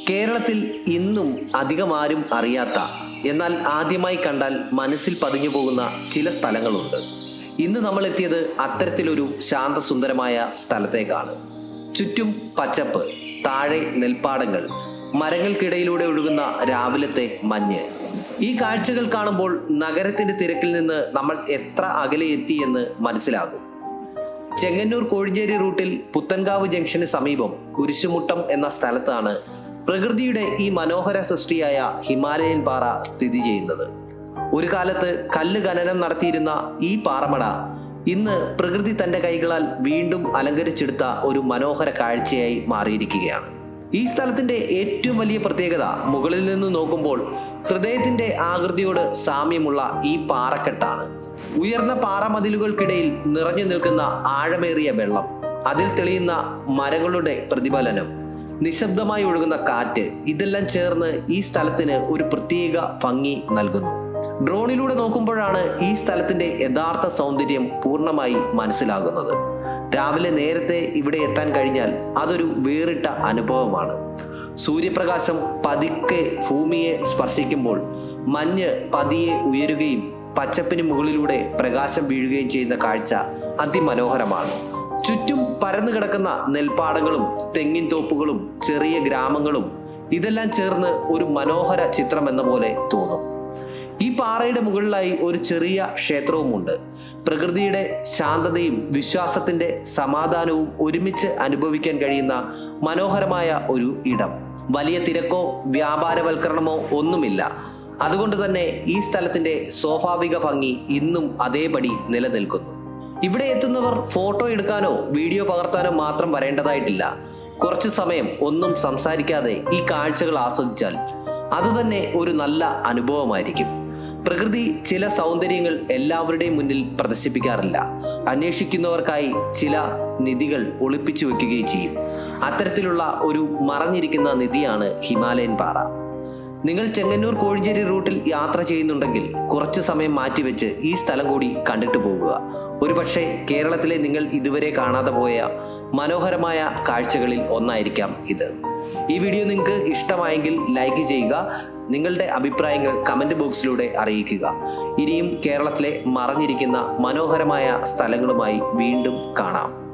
കേരളത്തിൽ ഇന്നും അധികം ആരും അറിയാത്ത, എന്നാൽ ആദ്യമായി കണ്ടാൽ മനസ്സിൽ പതിഞ്ഞു പോകുന്ന ചില സ്ഥലങ്ങളുണ്ട്. ഇന്ന് നമ്മൾ എത്തിയത് അത്തരത്തിലൊരു ശാന്തസുന്ദരമായ സ്ഥലത്തേക്കാണ്. ചുറ്റും പച്ചപ്പ്, താഴെ നെൽപ്പാടങ്ങൾ, മരങ്ങൾക്കിടയിലൂടെ ഒഴുകുന്ന രാവിലത്തെ മഞ്ഞ്. ഈ കാഴ്ചകൾ കാണുമ്പോൾ നഗരത്തിന്റെ തിരക്കിൽ നിന്ന് നമ്മൾ എത്ര അകലെ എത്തി എന്ന് മനസ്സിലാകും. ചെങ്ങന്നൂർ കോഴഞ്ചേരി റൂട്ടിൽ പുത്തൻകാവ് ജംഗ്ഷന് സമീപം കുരിശുമുട്ടം എന്ന സ്ഥലത്താണ് പ്രകൃതിയുടെ ഈ മനോഹര സൃഷ്ടിയായ ഹിമാലയൻ പാറ സ്ഥിതി ചെയ്യുന്നത്. ഒരു കാലത്ത് കല്ല് ഖനനം നടത്തിയിരുന്ന ഈ പാറമട ഇന്ന് പ്രകൃതി തൻ്റെ കൈകളാൽ വീണ്ടും അലങ്കരിച്ചെടുത്ത ഒരു മനോഹര കാഴ്ചയായി മാറിയിരിക്കുകയാണ്. ഈ സ്ഥലത്തിന്റെ ഏറ്റവും വലിയ പ്രത്യേകത, മുകളിൽ നിന്ന് നോക്കുമ്പോൾ ഹൃദയത്തിന്റെ ആകൃതിയോട് സാമ്യമുള്ള ഈ പാറക്കെട്ടാണ്. ഉയർന്ന പാറമതിലുകൾക്കിടയിൽ നിറഞ്ഞു നിൽക്കുന്ന ആഴമേറിയ വെള്ളം, അതിൽ തെളിയുന്ന മരങ്ങളുടെ പ്രതിഫലനം, നിശബ്ദമായി ഒഴുകുന്ന കാറ്റ്, ഇതെല്ലാം ചേർന്ന് ഈ സ്ഥലത്തിന് ഒരു പ്രത്യേക ഭംഗി നൽകുന്നു. ഡ്രോണിലൂടെ നോക്കുമ്പോഴാണ് ഈ സ്ഥലത്തിന്റെ യഥാർത്ഥ സൗന്ദര്യം പൂർണ്ണമായി മനസ്സിലാകുന്നത്. രാവിലെ നേരത്തെ ഇവിടെ എത്താൻ കഴിഞ്ഞാൽ അതൊരു വേറിട്ട അനുഭവമാണ്. സൂര്യപ്രകാശം പതുക്കെ ഭൂമിയെ സ്പർശിക്കുമ്പോൾ മഞ്ഞ് പതിയെ ഉയരുകയും പച്ചപ്പിന് മുകളിലൂടെ പ്രകാശം വീഴുകയും ചെയ്യുന്ന കാഴ്ച അതിമനോഹരമാണ്. ചുറ്റും പരന്നു കിടക്കുന്ന നെൽപ്പാടങ്ങളും തെങ്ങിൻ തോപ്പുകളും ചെറിയ ഗ്രാമങ്ങളും ഇതെല്ലാം ചേർന്ന് ഒരു മനോഹര ചിത്രം എന്ന പോലെ തോന്നും. ഈ പാറയുടെ മുകളിലായി ഒരു ചെറിയ ക്ഷേത്രവുമുണ്ട്. പ്രകൃതിയുടെ ശാന്തതയും വിശ്വാസത്തിന്റെ സമാധാനവും ഒരുമിച്ച് അനുഭവിക്കാൻ കഴിയുന്ന മനോഹരമായ ഒരു ഇടം. വലിയ തിരക്കോ വ്യാപാരവൽക്കരണമോ ഒന്നുമില്ല. അതുകൊണ്ട് തന്നെ ഈ സ്ഥലത്തിന്റെ സ്വാഭാവിക ഭംഗി ഇന്നും അതേപടി നിലനിൽക്കുന്നു. ഇവിടെ എത്തുന്നവർ ഫോട്ടോ എടുക്കാനോ വീഡിയോ പകർത്താനോ മാത്രം വരേണ്ടതായിട്ടില്ല. കുറച്ചു സമയം ഒന്നും സംസാരിക്കാതെ ഈ കാഴ്ചകൾ ആസ്വദിച്ചാൽ അതുതന്നെ ഒരു നല്ല അനുഭവമായിരിക്കും. പ്രകൃതി ചില സൗന്ദര്യങ്ങൾ എല്ലാവരുടെയും മുന്നിൽ പ്രദർശിപ്പിക്കാറില്ല. അന്വേഷിക്കുന്നവർക്കായി ചില നിധികൾ ഒളിപ്പിച്ചു വെക്കുകയും ചെയ്യും. അത്തരത്തിലുള്ള ഒരു മറഞ്ഞിരിക്കുന്ന നിധിയാണ് ഹിമാലയൻ പാറ. നിങ്ങൾ ചെങ്ങന്നൂർ കോഴഞ്ചേരി റൂട്ടിൽ യാത്ര ചെയ്യുന്നുണ്ടെങ്കിൽ കുറച്ച് സമയം മാറ്റിവെച്ച് ഈ സ്ഥലം കൂടി കണ്ടിട്ട് പോകുക. ഒരുപക്ഷെ കേരളത്തിലെ നിങ്ങൾ ഇതുവരെ കാണാതെ പോയ മനോഹരമായ കാഴ്ചകളിൽ ഒന്നായിരിക്കാം ഇത്. ഈ വീഡിയോ നിങ്ങൾക്ക് ഇഷ്ടമായെങ്കിൽ ലൈക്ക് ചെയ്യുക. നിങ്ങളുടെ അഭിപ്രായങ്ങൾ കമന്റ് ബോക്സിലൂടെ അറിയിക്കുക. ഇനിയും കേരളത്തിലെ മറഞ്ഞിരിക്കുന്ന മനോഹരമായ സ്ഥലങ്ങളുമായി വീണ്ടും കാണാം.